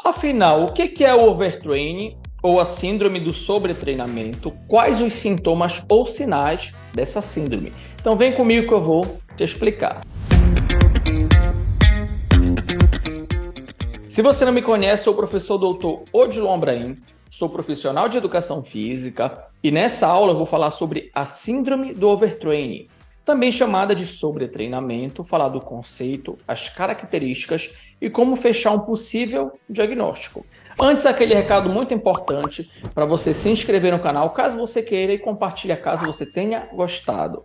Afinal, o que é o overtraining ou a síndrome do sobretreinamento? Quais os sintomas ou sinais dessa síndrome? Então vem comigo que eu vou te explicar. Se você não me conhece, sou o professor Dr. Odilon Abraim, sou profissional de educação física e nessa aula eu vou falar sobre a síndrome do overtraining, também chamada de sobretreinamento, falar do conceito, as características e como fechar um possível diagnóstico. Antes, aquele recado muito importante para você se inscrever no canal, caso você queira, e compartilhar caso você tenha gostado.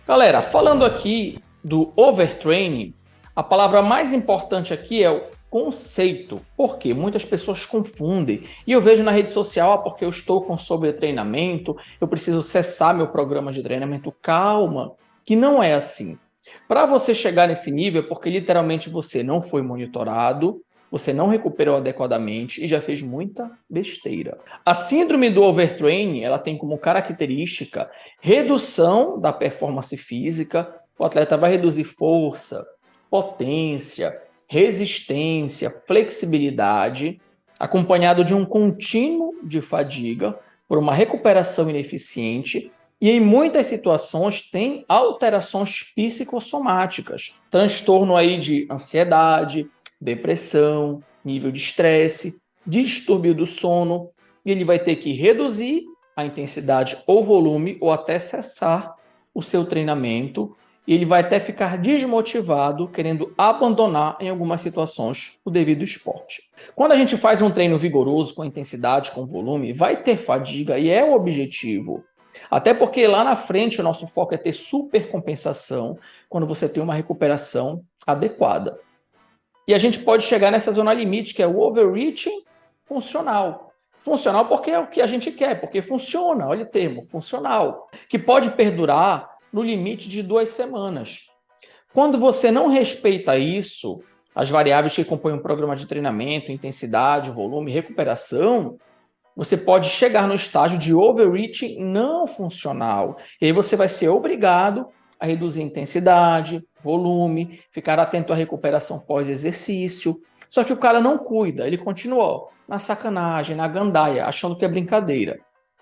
Galera, falando aqui do overtraining, a palavra mais importante aqui é o conceito, porque muitas pessoas confundem. E eu vejo na rede social, porque eu estou com sobretreinamento, eu preciso cessar meu programa de treinamento. Calma, que não é assim. Para você chegar nesse nível, é porque literalmente você não foi monitorado, você não recuperou adequadamente e já fez muita besteira. A síndrome do overtraining, ela tem como característica redução da performance física. O atleta vai reduzir força, potência, resistência, flexibilidade, acompanhado de um contínuo de fadiga por uma recuperação ineficiente e em muitas situações tem alterações psicossomáticas, transtorno aí de ansiedade, depressão, nível de estresse, distúrbio do sono, e ele vai ter que reduzir a intensidade ou volume ou até cessar o seu treinamento e ele vai até ficar desmotivado, querendo abandonar em algumas situações o devido esporte. Quando a gente faz um treino vigoroso, com intensidade, com volume, vai ter fadiga e é o objetivo. Até porque lá na frente o nosso foco é ter supercompensação quando você tem uma recuperação adequada. E a gente pode chegar nessa zona limite, que é o overreaching funcional. Funcional porque é o que a gente quer, porque funciona, olha o termo, funcional, que pode perdurar no limite de 2 semanas. Quando você não respeita isso, as variáveis que compõem um programa de treinamento, intensidade, volume, recuperação, você pode chegar no estágio de overreaching não funcional. E aí você vai ser obrigado a reduzir intensidade, volume, ficar atento à recuperação pós-exercício. Só que o cara não cuida, ele continua na sacanagem, na gandaia, achando que é brincadeira.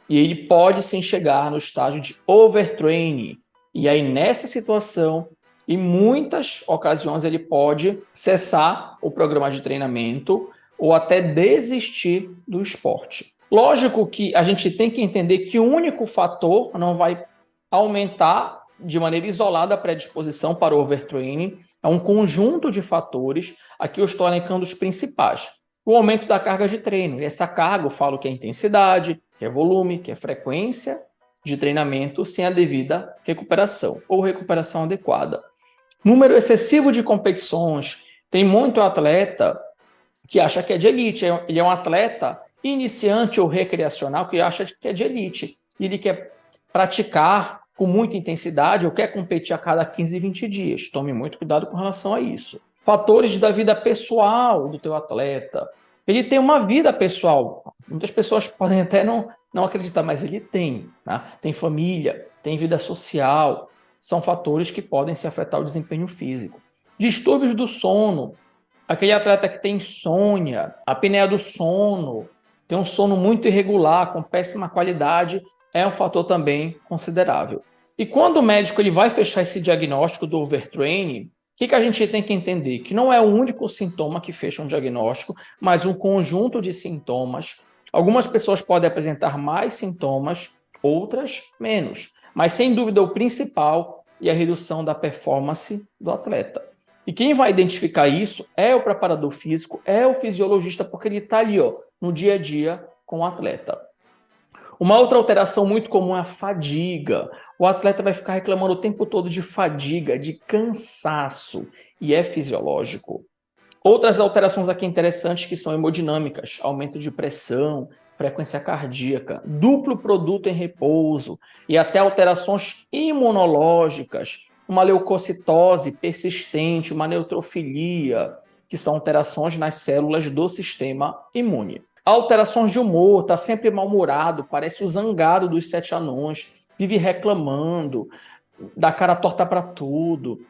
E ele pode sim chegar no estágio de overtraining. E aí, nessa situação, em muitas ocasiões, ele pode cessar o programa de treinamento ou até desistir do esporte. Lógico que a gente tem que entender que o único fator não vai aumentar de maneira isolada a predisposição para o overtraining. É um conjunto de fatores. Aqui eu estou elencando os principais. O aumento da carga de treino. E essa carga, eu falo que é intensidade, que é volume, que é frequência de treinamento sem a devida recuperação ou recuperação adequada. Número excessivo de competições. Tem muito atleta que acha que é de elite. Ele é um atleta iniciante ou recreacional que acha que é de elite. E ele quer praticar com muita intensidade ou quer competir a cada 15, 20 dias. Tome muito cuidado com relação a isso. Fatores da vida pessoal do teu atleta. Ele tem uma vida pessoal. Muitas pessoas podem até não acreditar, mas ele tem. Tá? Tem família, tem vida social. São fatores que podem se afetar o desempenho físico. Distúrbios do sono. Aquele atleta que tem insônia, apneia do sono, tem um sono muito irregular, com péssima qualidade, é um fator também considerável. E quando o médico ele vai fechar esse diagnóstico do overtraining, o que a gente tem que entender? Que não é o único sintoma que fecha um diagnóstico, mas um conjunto de sintomas. Algumas pessoas podem apresentar mais sintomas, outras menos. Mas, sem dúvida, o principal é a redução da performance do atleta. E quem vai identificar isso é o preparador físico, é o fisiologista, porque ele está ali, no dia a dia com o atleta. Uma outra alteração muito comum é a fadiga. O atleta vai ficar reclamando o tempo todo de fadiga, de cansaço, e é fisiológico. Outras alterações aqui interessantes que são hemodinâmicas, aumento de pressão, frequência cardíaca, duplo produto em repouso e até alterações imunológicas, uma leucocitose persistente, uma neutrofilia, que são alterações nas células do sistema imune. Alterações de humor, está sempre mal-humorado, parece o zangado dos 7 anões, vive reclamando, dá cara torta para tudo.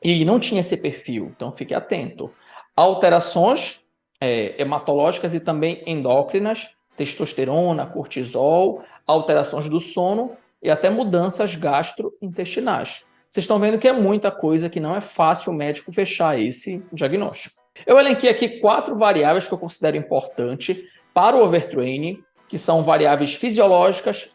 E não tinha esse perfil, então fique atento. Alterações hematológicas e também endócrinas, testosterona, cortisol, alterações do sono e até mudanças gastrointestinais. Vocês estão vendo que é muita coisa que não é fácil o médico fechar esse diagnóstico. Eu elenquei aqui 4 variáveis que eu considero importante para o overtraining, que são variáveis fisiológicas,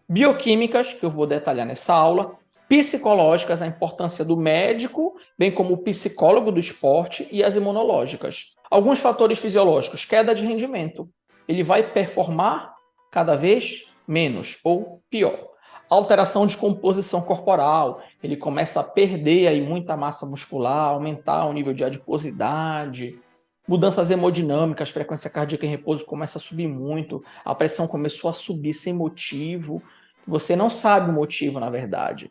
bioquímicas, que eu vou detalhar nessa aula, psicológicas, a importância do médico, bem como o psicólogo do esporte, e as imunológicas. Alguns fatores fisiológicos, queda de rendimento. Ele vai performar cada vez menos ou pior. Alteração de composição corporal, ele começa a perder aí muita massa muscular, aumentar o nível de adiposidade. Mudanças hemodinâmicas, frequência cardíaca em repouso começa a subir muito, a pressão começou a subir sem motivo, você não sabe o motivo, na verdade.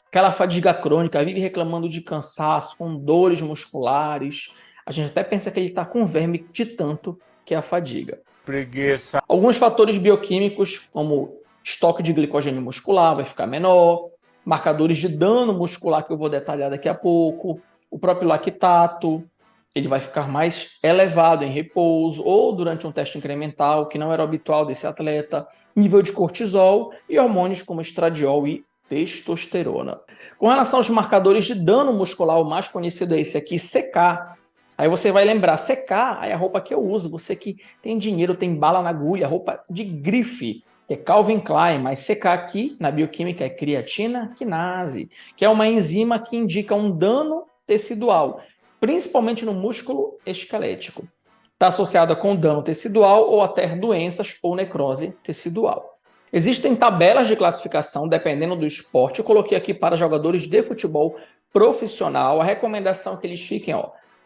Aquela fadiga crônica, vive reclamando de cansaço, com dores musculares. A gente até pensa que ele está com verme de tanto que é a fadiga. Preguiça. Alguns fatores bioquímicos, como estoque de glicogênio muscular, vai ficar menor. Marcadores de dano muscular, que eu vou detalhar daqui a pouco. O próprio lactato, ele vai ficar mais elevado em repouso ou durante um teste incremental, que não era habitual desse atleta. Nível de cortisol e hormônios como estradiol e testosterona. Com relação aos marcadores de dano muscular, o mais conhecido é esse aqui, CK. Aí você vai lembrar, CK é a roupa que eu uso, você que tem dinheiro, tem bala na agulha, roupa de grife, que é Calvin Klein, mas CK aqui na bioquímica é creatina quinase, que é uma enzima que indica um dano tecidual, principalmente no músculo esquelético. Está associada com dano tecidual ou até doenças ou necrose tecidual. Existem tabelas de classificação dependendo do esporte. Eu coloquei aqui para jogadores de futebol profissional. A recomendação é que eles fiquem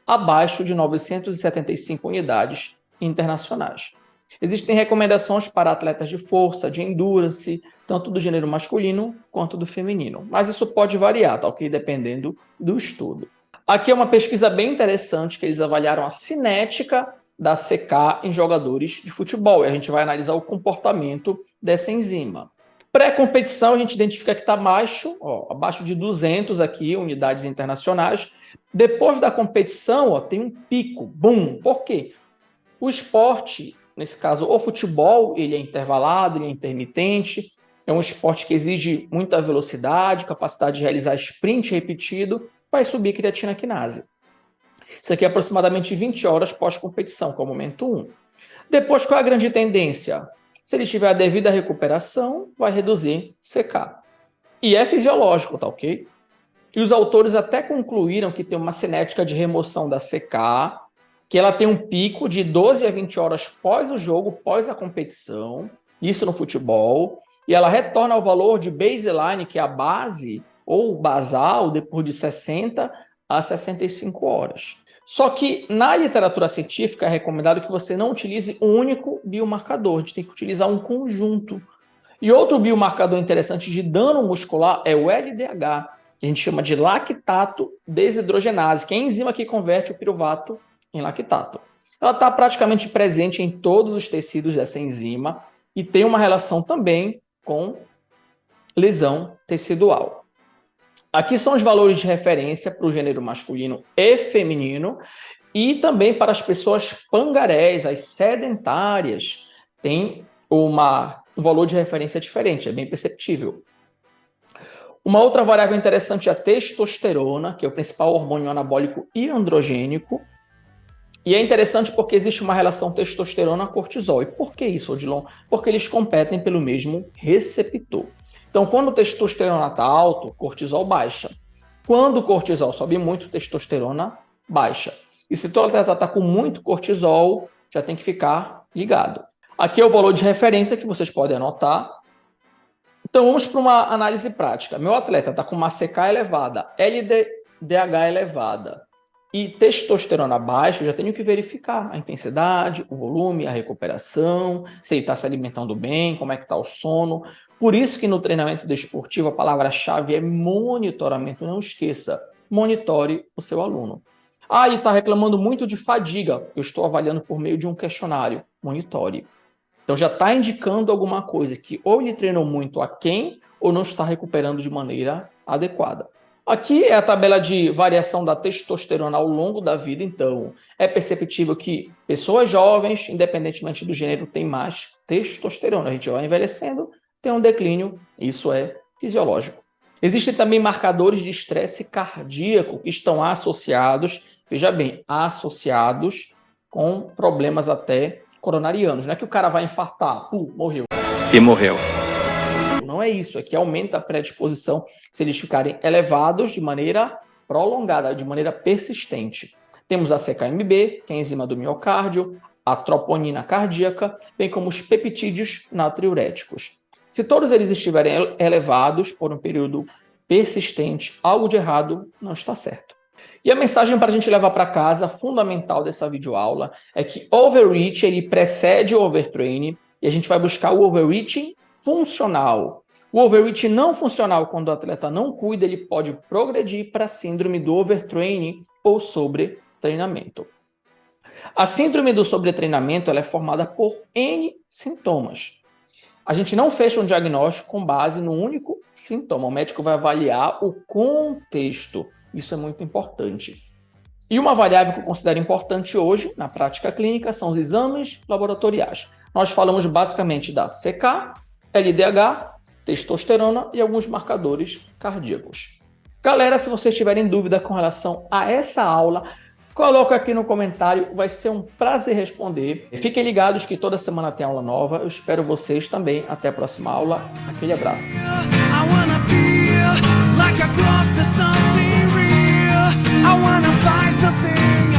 abaixo de 975 unidades internacionais. Existem recomendações para atletas de força, de endurance, tanto do gênero masculino quanto do feminino. Mas isso pode variar, tá ok? Dependendo do estudo. Aqui é uma pesquisa bem interessante que eles avaliaram a cinética da CK em jogadores de futebol. E a gente vai analisar o comportamento dessa enzima. Pré-competição, a gente identifica que está abaixo de 200 aqui, unidades internacionais. Depois da competição, tem um pico, boom. Por quê? O esporte, nesse caso, o futebol, ele é intervalado, ele é intermitente, é um esporte que exige muita velocidade, capacidade de realizar sprint repetido, vai subir creatina quinase. Isso aqui é aproximadamente 20 horas pós-competição, que é o momento 1. Depois, qual é a grande tendência? Se ele tiver a devida recuperação, vai reduzir CK. E é fisiológico, tá ok? E os autores até concluíram que tem uma cinética de remoção da CK, que ela tem um pico de 12 a 20 horas pós o jogo, pós a competição, isso no futebol, e ela retorna ao valor de baseline, que é a base ou basal, depois de 60 a 65 horas. Só que na literatura científica é recomendado que você não utilize um único biomarcador, a gente tem que utilizar um conjunto. E outro biomarcador interessante de dano muscular é o LDH, que a gente chama de lactato desidrogenase, que é a enzima que converte o piruvato em lactato. Ela está praticamente presente em todos os tecidos dessa enzima e tem uma relação também com lesão tecidual. Aqui são os valores de referência para o gênero masculino e feminino e também para as pessoas pangarés, as sedentárias, tem um valor de referência diferente, é bem perceptível. Uma outra variável interessante é a testosterona, que é o principal hormônio anabólico e androgênico. E é interessante porque existe uma relação testosterona-cortisol. E por que isso, Odilon? Porque eles competem pelo mesmo receptor. Então, quando o testosterona está alto, o cortisol baixa. Quando o cortisol sobe muito, testosterona baixa. E se o atleta está com muito cortisol, já tem que ficar ligado. Aqui é o valor de referência que vocês podem anotar. Então, vamos para uma análise prática. Meu atleta está com uma CK elevada, LDH elevada e testosterona baixa, eu já tenho que verificar a intensidade, o volume, a recuperação, se ele está se alimentando bem, como é que está o sono. Por isso que no treinamento desportivo a palavra-chave é monitoramento. Não esqueça, monitore o seu aluno. Ele está reclamando muito de fadiga. Eu estou avaliando por meio de um questionário. Monitore. Então já está indicando alguma coisa que ou ele treinou muito aquém ou não está recuperando de maneira adequada. Aqui é a tabela de variação da testosterona ao longo da vida, então é perceptível que pessoas jovens, independentemente do gênero, têm mais testosterona. A gente vai envelhecendo, tem um declínio, isso é fisiológico. Existem também marcadores de estresse cardíaco que estão associados, veja bem, associados com problemas até coronarianos. Não é que o cara vai infartar, morreu. E morreu. Não é isso, é que aumenta a predisposição se eles ficarem elevados de maneira prolongada, de maneira persistente. Temos a CKMB, que é a enzima do miocárdio, a troponina cardíaca, bem como os peptídeos natriuréticos. Se todos eles estiverem elevados por um período persistente, algo de errado não está certo. E a mensagem para a gente levar para casa, fundamental dessa videoaula, é que overreach ele precede o overtraining e a gente vai buscar o overreaching funcional. O overreach não funcional, quando o atleta não cuida, ele pode progredir para a síndrome do overtraining ou sobretreinamento. A síndrome do sobretreinamento ela é formada por N sintomas. A gente não fecha um diagnóstico com base no único sintoma. O médico vai avaliar o contexto. Isso é muito importante. E uma variável que eu considero importante hoje, na prática clínica, são os exames laboratoriais. Nós falamos basicamente da CK, LDH, testosterona e alguns marcadores cardíacos. Galera, se vocês tiverem dúvida com relação a essa aula, coloca aqui no comentário, vai ser um prazer responder. Fiquem ligados que toda semana tem aula nova. Eu espero vocês também. Até a próxima aula. Aquele abraço. I wanna find something